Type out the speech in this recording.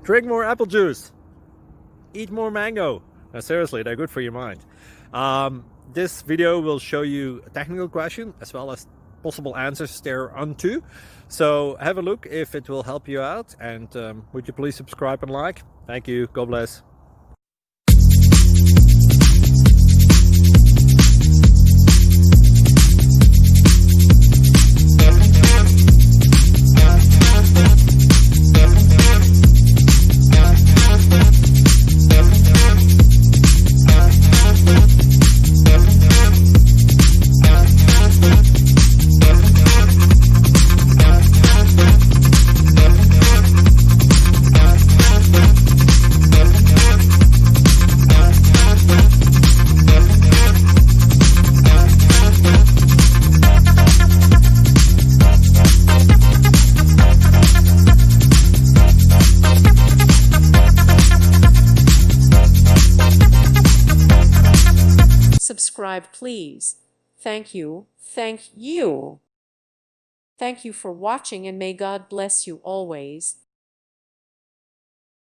Drink more apple juice. Eat more mango. Seriously, they're good for your mind. This video will show you a technical question as well as possible answers thereunto. So have a look if it will help you out, and would you please subscribe and like? Thank you. God bless. Subscribe, please. Thank you. Thank you. Thank you for watching, and may God bless you always.